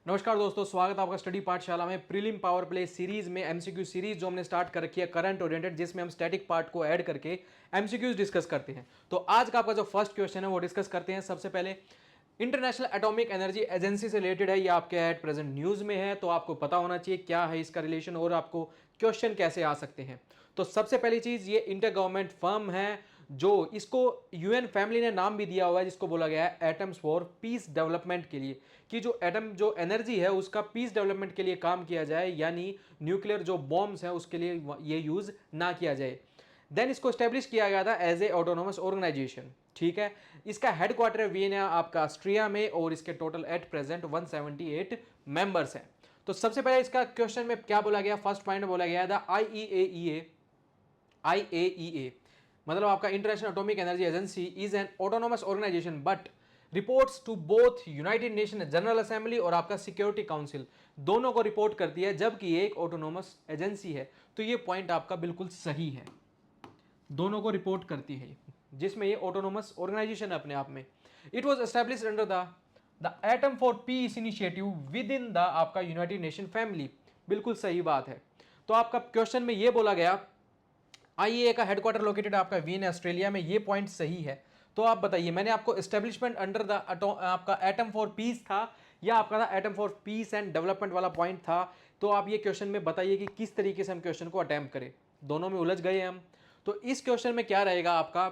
नमस्कार दोस्तों, स्वागत है आपका स्टडी पाठशाला में प्रीलिम पावर प्ले सीरीज में एमसीक्यू सीरीज जो हमने स्टार्ट कर रखी है करंट ओरिएंटेड, जिसमें हम स्टैटिक पार्ट को ऐड करके एमसीक्यूज डिस्कस करते हैं। तो आज का आपका जो फर्स्ट क्वेश्चन है वो डिस्कस करते हैं। सबसे पहले इंटरनेशनल एटॉमिक एनर्जी एजेंसी से रिलेटेड है, ये आपके एट प्रेजेंट न्यूज में है, तो आपको पता होना चाहिए क्या है इसका रिलेशन और आपको क्वेश्चन कैसे आ सकते हैं। तो सबसे पहली चीज, ये इंटर गवर्नमेंट फर्म है जो इसको यूएन फैमिली ने नाम भी दिया हुआ है, जिसको बोला गया है एटम्स फॉर पीस डेवलपमेंट के लिए, कि जो एटम जो एनर्जी है उसका पीस डेवलपमेंट के लिए काम किया जाए, यानी न्यूक्लियर जो बॉम्ब्स हैं उसके लिए ये यूज ना किया जाए। देन इसको स्टैब्लिश किया गया था एज ए ऑटोनोमस ऑर्गेनाइजेशन। ठीक है, इसका हेडक्वार्टर वियना आपका ऑस्ट्रिया में, और इसके टोटल एट प्रेजेंट 178 मेंबर्स हैं। तो सबसे पहले इसका क्वेश्चन में क्या बोला गया, फर्स्ट पॉइंट बोला गया था आईएईए मतलब आपका International Atomic Energy Agency is an autonomous organisation but reports to both United Nation General Assembly और आपका सिक्योरिटी काउंसिल, दोनों को रिपोर्ट करती है, जबकि ये एक ऑटोनोमस एजेंसी है। तो ये पॉइंट आपका बिल्कुल सही है, दोनों को रिपोर्ट करती है, जिसमें ये ऑटोनोमस ऑर्गेनाइजेशन है अपने आप में। It was established under the atom for piece initiative with in the आपका यूनाइटेड नेशन फैमिली, बिल्कुल सही बात है। तो आपका क्वेश्चन में ये बोला गया आईएए का हेडक्वार्टर लोकेटेड आपका वियना ऑस्ट्रेलिया में, ये पॉइंट सही है। तो आप बताइए, मैंने आपको एस्टेब्लिशमेंट अंडर द आपका एटम फॉर पीस था या आपका था atom for peace and development वाला पॉइंट था। तो आप ये क्वेश्चन में बताइए कि किस तरीके से हम क्वेश्चन को अटेम्प्ट करें, दोनों में उलझ गए हम। तो इस क्वेश्चन में क्या रहेगा आपका,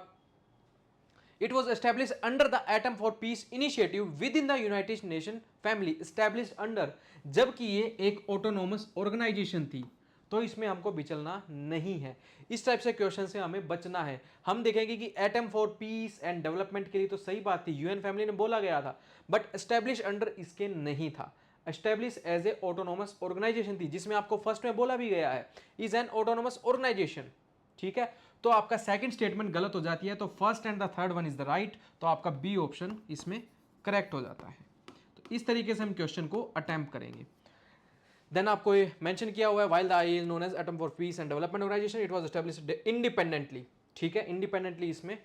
it was establish under the atom for piece initiative with in the United nation family, establish under, जबकि ये एक ऑटोनोमस ऑर्गेनाइजेशन थी। तो इसमें हमको विचलना नहीं है, इस टाइप से क्वेश्चन से हमें बचना है। हम देखेंगे कि atom for peace and development के लिए तो सही बात थी, यूएन फैमिली ने बोला गया था, बट एस्टैब्लिश अंडर इसके नहीं था, establish as a autonomous organisation थी, जिसमें आपको फर्स्ट में बोला भी गया है इज एन ऑटोनोमस ऑर्गेनाइजेशन। ठीक है, तो आपका सेकंड स्टेटमेंट गलत हो जाती है, तो first and the third one is the right, तो आपका बी ऑप्शन इसमें करेक्ट हो जाता है। तो इस तरीके से हम क्वेश्चन को अटेम्प्ट करेंगे। देन आपको ये मेंशन किया हुआ है while the I is known as atom for peace and development organisation it was established independently. ठीक है, इंडिपेंडेंटली इसमें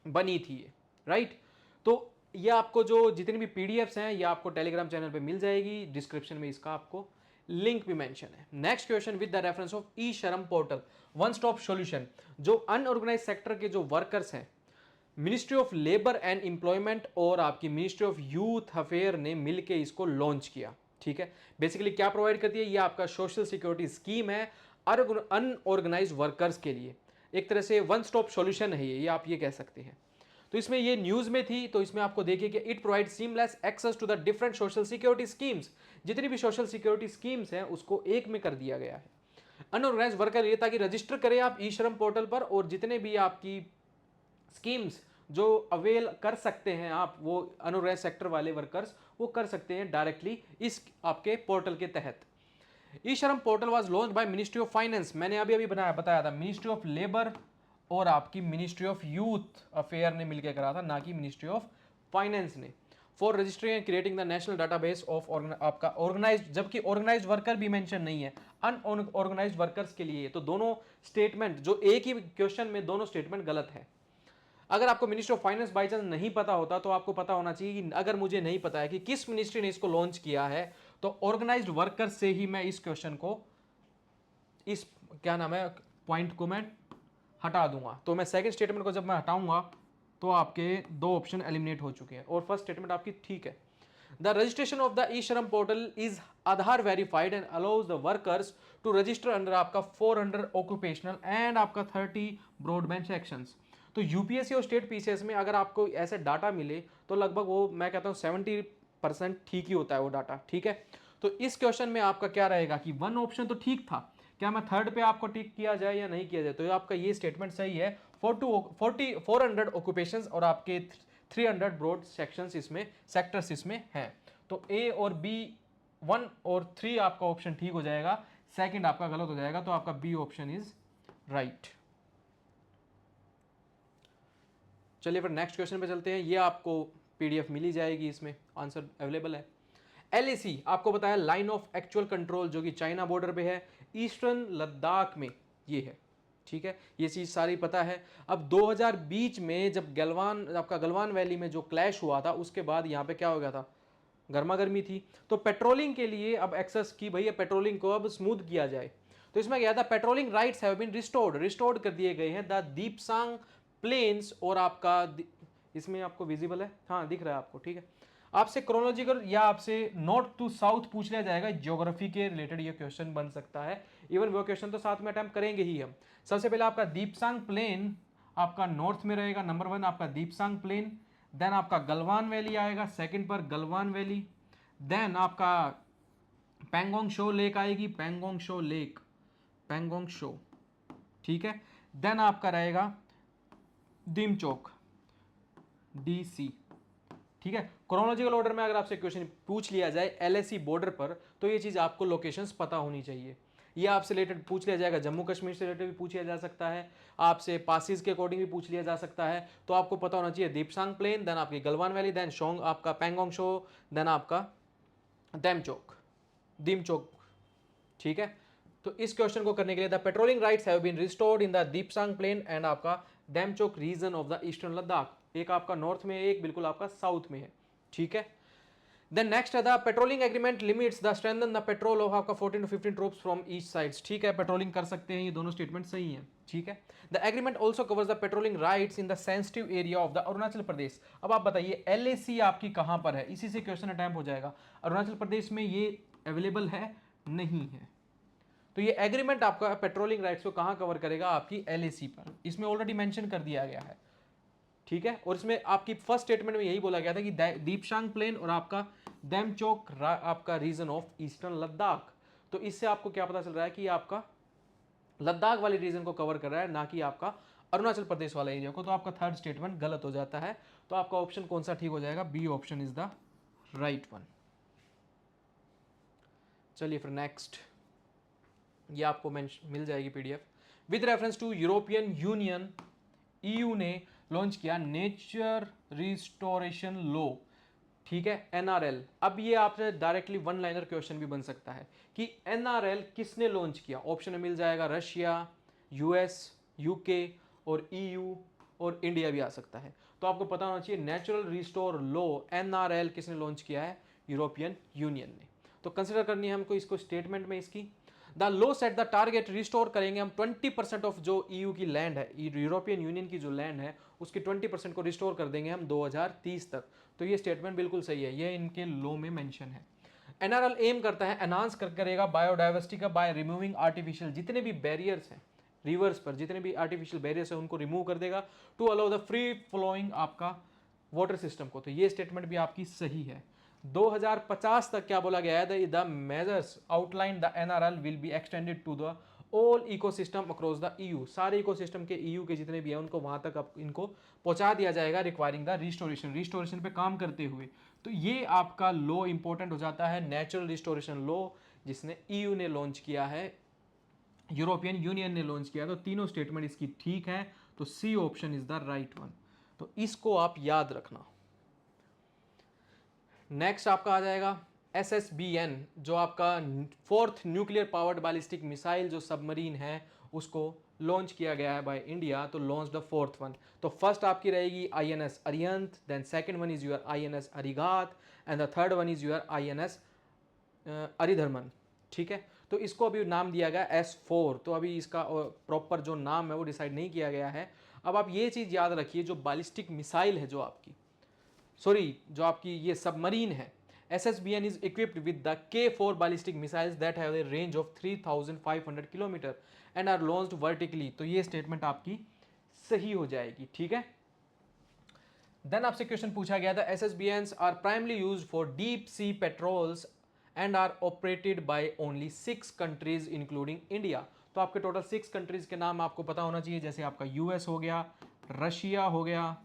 बनी थी ये, राइट। तो ये आपको जो जितनी भी पीडीएफ्स हैं ये आपको टेलीग्राम चैनल पे मिल जाएगी, डिस्क्रिप्शन में इसका आपको लिंक भी मेंशन है। Next question with the reference of e Shram portal one stop solution, जो अनऑर्गेनाइज सेक्टर के जो वर्कर्स हैं, ministry of labour and employment और आपकी मिनिस्ट्री ऑफ यूथ अफेयर ने मिलकर इसको लॉन्च किया। ठीक है, बेसिकली क्या प्रोवाइड करती है, ये आपका सोशल सिक्योरिटी स्कीम है अनऑर्गेनाइज वर्कर्स के लिए, एक तरह से वन स्टॉप सॉल्यूशन है ये आप ये कह सकते हैं। तो इसमें ये न्यूज में थी, तो इसमें आपको देखिए कि it provide seamless access to the different social security schemes, जितनी भी सोशल सिक्योरिटी स्कीम्स हैं उसको एक में कर दिया गया है। अनऑर्गेनाइज वर्कर ये ताकि रजिस्टर करें आप ई श्रम पोर्टल पर, और जितने भी आपकी स्कीम्स जो अवेल कर सकते हैं आप, वो अनऑर्गेनाइज सेक्टर वाले वर्कर्स वो कर सकते हैं डायरेक्टली इस आपके पोर्टल के तहत। ई Shram portal was launch by ministry of finance, मैंने अभी अभी बताया था, मिनिस्ट्री ऑफ लेबर और आपकी मिनिस्ट्री ऑफ यूथ अफेयर ने मिलकर करा था, ना कि मिनिस्ट्री ऑफ फाइनेंस ने। For registering and creating the national database of आपका ऑर्गेनाइज, जबकि ऑर्गेनाइज वर्कर भी मेंशन नहीं है, अनऑर्गेनाइज वर्कर्स के लिए। तो दोनों स्टेटमेंट जो एक ही क्वेश्चन में दोनों स्टेटमेंट गलत है। अगर आपको ministry of finance by chance नहीं पता होता तो आपको पता होना चाहिए कि अगर मुझे नहीं पता है कि किस मिनिस्ट्री ने इसको लॉन्च किया है, तो ऑर्गेनाइज्ड वर्कर से ही मैं इस क्वेश्चन को, इस क्या नाम है पॉइंट को मैं हटा दूंगा। तो मैं सेकंड स्टेटमेंट को जब मैं हटाऊंगा तो आपके दो ऑप्शन एलिमिनेट हो चुके हैं और फर्स्ट स्टेटमेंट आपकी ठीक है। The registration of the e Shram portal is Aadhaar verified and allows the workers to register under आपका 400 ऑक्यूपेशनल एंड आपका 30 ब्रॉडबैंड सेक्शंस। तो यूपीएससी और स्टेट पीसीएस में अगर आपको ऐसे डाटा मिले तो लगभग वो मैं कहता हूँ 70% ठीक ही होता है वो डाटा। ठीक है, तो इस क्वेश्चन में आपका क्या रहेगा कि वन ऑप्शन तो ठीक था, क्या मैं थर्ड पे आपको टिक किया जाए या नहीं किया जाए, तो आपका ये स्टेटमेंट सही है। 400 ऑक्यूपेशंस और आपके 300 ब्रॉड सेक्शंस इसमें सेक्टर्स इसमें हैं। तो ए और बी 1 और 3 आपका ऑप्शन ठीक हो जाएगा, सेकंड आपका गलत हो जाएगा, तो आपका बी ऑप्शन इज राइट। चलिए फिर नेक्स्ट क्वेश्चन पे चलते हैं, ये आपको पीडीएफ मिली जाएगी, इसमें आंसर अवेलेबल है। एलएसी आपको बताया लाइन ऑफ एक्चुअल कंट्रोल, जो कि चाइना बॉर्डर पे है, ईस्टर्न लद्दाख में ये है। ठीक है, ये चीज सारी पता है। अब 2020 में जब गलवान आपका गलवान वैली में जो क्लैश हुआ था, उसके बाद यहाँ पे क्या हो गया था, गर्मा गर्मी थी। तो पेट्रोलिंग के लिए अब एक्सेस की भैया पेट्रोलिंग को अब स्मूथ किया जाए, तो इसमें क्या था, patrolling rights have been restored कर दिए गए हैं द दीपसांग प्लेन्स। और आपका इसमें आपको विजिबल है, हाँ दिख रहा है आपको, ठीक है। आपसे क्रोनोलॉजिकल या आपसे नॉर्थ टू साउथ पूछ लिया जाएगा, ज्योग्राफी के रिलेटेड ये क्वेश्चन बन सकता है। इवन वो क्वेश्चन तो साथ में अटेम्प्ट करेंगे ही हम। सबसे पहले आपका दीपसांग प्लेन आपका नॉर्थ में रहेगा, नंबर 1 आपका दीपसांग प्लेन। देन आपका गलवान वैली आएगा सेकंड पर, गलवान वैली। देन आपका पैंगोंग शो लेक आएगी, Pangong show lake, Pangong show, ठीक है। देन आपका रहेगा दीमचोक, DC, ठीक है। क्रोनोलॉजिकल ऑर्डर में अगर आपसे क्वेश्चन पूछ लिया जाए LAC बॉर्डर पर, तो ये चीज़ आपको लोकेशंस पता होनी चाहिए। ये आपसे रिलेटेड पूछ लिया जाएगा, जम्मू कश्मीर से रिलेटेड भी पूछा जा सकता है, आपसे पासिस के अकॉर्डिंग भी पूछ लिया जा सकता है। तो आपको पता होना चाहिए दीपसांग प्लेन, देन आपकी गलवान वैली, देन शोंग आपका पैंगोंग शो, देन आपका दैमचोक, दीमचोक, ठीक है। तो इस क्वेश्चन को करने के लिए the patrolling rights have been restored in the Depsang plain and आपका Demchok region of the eastern Ladakh, एक आपका नॉर्थ में है, एक बिल्कुल आपका साउथ में है, ठीक है। देन नेक्स्ट है the patrolling agreement limits the strengthen the petrol of आपका 14 to 15 troops from each sides, ठीक है। पेट्रोलिंग कर सकते हैं, ये दोनों स्टेटमेंट सही हैं, ठीक है। The agreement also covers the patrolling rights in the sensitive area of the Arunachal Pradesh. अब आप बताइए LAC आपकी कहां पर है, इसी से क्वेश्चन अटैम्प्ट हो जाएगा। अरुणाचल प्रदेश में ये अवेलेबल है नहीं है, तो ये एग्रीमेंट आपका पेट्रोलिंग राइट्स को कहां कवर करेगा, आपकी LAC पर। इसमें ऑलरेडी मेंशन कर दिया गया है, ठीक है। और इसमें आपकी फर्स्ट स्टेटमेंट में यही बोला गया था कि दीपसांग प्लेन और आपका दैमचोक आपका रीजन ऑफ ईस्टर्न लद्दाख। तो इससे आपको क्या पता चल रहा है कि आपका लद्दाख वाले रीजन को कवर कर रहा है, ना कि आपका अरुणाचल प्रदेश वाला एरिया को। तो आपका थर्ड स्टेटमेंट गलत हो जाता है। तो आपका ऑप्शन कौन सा ठीक हो जाएगा, B option is the right one. चलिए फिर नेक्स्ट, ये आपको मिल जाएगी PDF। With reference to European Union, EU ने लॉन्च किया नेचर रिस्टोरेशन लॉ, ठीक है, NRL। अब ये आपसे डायरेक्टली वन लाइनर क्वेश्चन भी बन सकता है कि NRL किसने लॉन्च किया। ऑप्शन में मिल जाएगा रशिया, US, UK और EU और इंडिया भी आ सकता है। तो आपको पता होना चाहिए नेचुरल रिस्टोर लॉ NRL किसने लॉन्च किया है, यूरोपियन यूनियन ने। तो कंसिडर करनी है हमको इसको स्टेटमेंट में इसकी। The law set the target, restore करेंगे हम 20% ऑफ जो EU की लैंड है, यूरोपियन यूनियन की जो लैंड है उसकी 20% को रिस्टोर कर देंगे हम 2030 तक। तो ये स्टेटमेंट बिल्कुल सही है, ये इनके लॉ में मेंशन है। NRL एम करता है एनहांस करेगा बायोडाइवर्सिटी का बाय रिमूविंग आर्टिफिशियल, जितने भी बैरियर्स हैं रिवर्स पर, जितने भी आर्टिफिशियल बैरियर्स हैं उनको रिमूव कर देगा, to allow the free flowing आपका वाटर सिस्टम को। तो ये स्टेटमेंट भी आपकी सही है। 2050 तक क्या बोला गया है, the measures outline the NRL will be extended to the all ecosystem across the EU, सारे इकोसिस्टम के EU के जितने भी हैं उनको वहां तक अब इनको पहुंचा दिया जाएगा, रिक्वायरिंग द रिस्टोरेशन पे काम करते हुए। तो ये आपका लॉ इंपॉर्टेंट हो जाता है, नेचुरल रिस्टोरेशन लॉ, जिसने EU ने लॉन्च किया है, यूरोपियन यूनियन ने लॉन्च किया। तो तीनों स्टेटमेंट इसकी ठीक है, तो C option is the right one. तो इसको आप याद रखना। नेक्स्ट आपका आ जाएगा SSBN, जो आपका fourth nuclear powered ballistic missile जो सबमरीन है उसको लॉन्च किया गया है बाय इंडिया। तो लॉन्च द फोर्थ वन। तो फर्स्ट आपकी रहेगी INS Arihant, then second one is your INS Arighaat and the third one is your INS Aridhaman, ठीक है। तो इसको अभी नाम दिया गया S4। तो अभी इसका प्रॉपर जो नाम है वो डिसाइड नहीं किया गया है। अब आप ये चीज़ याद रखिए, जो बैलिस्टिक मिसाइल है जो आपकी, सॉरी जो आपकी ये सबमरीन है, SSBN is equipped with the K4 ballistic missiles that have a range of 3500 kilometre and are launched vertically। तो ये स्टेटमेंट आपकी सही हो जाएगी, ठीक है। देन आपसे क्वेश्चन पूछा गया था SSBNs are primarily used for deep sea patrols and are operated by only 6 countries including India। तो आपके टोटल 6 कंट्रीज के नाम आपको पता होना चाहिए, जैसे आपका US हो गया, रशिया हो गया,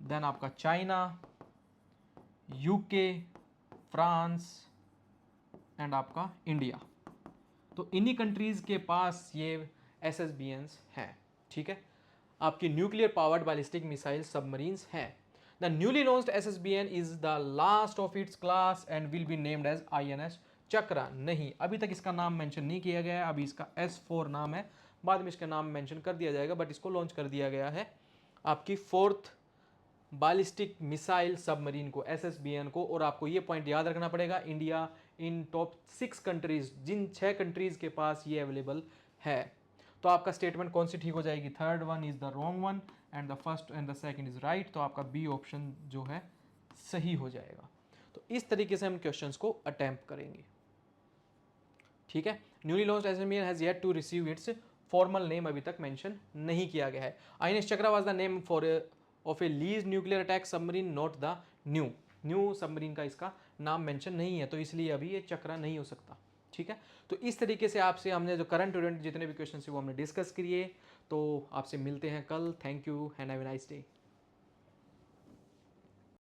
देन आपका चाइना, UK, फ्रांस एंड आपका इंडिया। तो इन्हीं कंट्रीज के पास ये SSBNs हैं, ठीक है। आपकी nuclear powered ballistic missile submarines हैं। The newly launched SSBN is the last of its class and will be named as INS Chakra. नहीं, अभी तक इसका नाम मेंशन नहीं किया गया है, अभी इसका S4 नाम है, बाद में इसका नाम मेंशन कर दिया जाएगा, बट इसको लॉन्च कर दिया गया है आपकी फोर्थ बैलिस्टिक मिसाइल सबमरीन को, SSBN को। और आपको ये पॉइंट याद रखना पड़ेगा, इंडिया इन टॉप 6 कंट्रीज, जिन 6 कंट्रीज के पास ये अवेलेबल है। तो आपका स्टेटमेंट कौन सी ठीक हो जाएगी? Third one is the wrong one and the first and the second is right. तो आपका बी ऑप्शन जो है सही हो जाएगा। तो इस तरीके से हम क्वेश्चंस को अटेम्प्ट करेंगे। ठीक है। Newly launched SSBN has yet to receive its formal name, अभी तक मेंशन नहीं किया गया है। INS Chakra was the name for of a lease nuclear attack submarine, not the new submarine का इसका नाम मेंशन नहीं है, तो इसलिए अभी ये चक्रा नहीं हो सकता। ठीक है। तो इस तरीके से आपसे हमने जो करंट ओरिएंटेड जितने भी क्वेश्चन थे वो हमने डिस्कस किए। तो आपसे मिलते हैं कल। Thank you and have a nice day.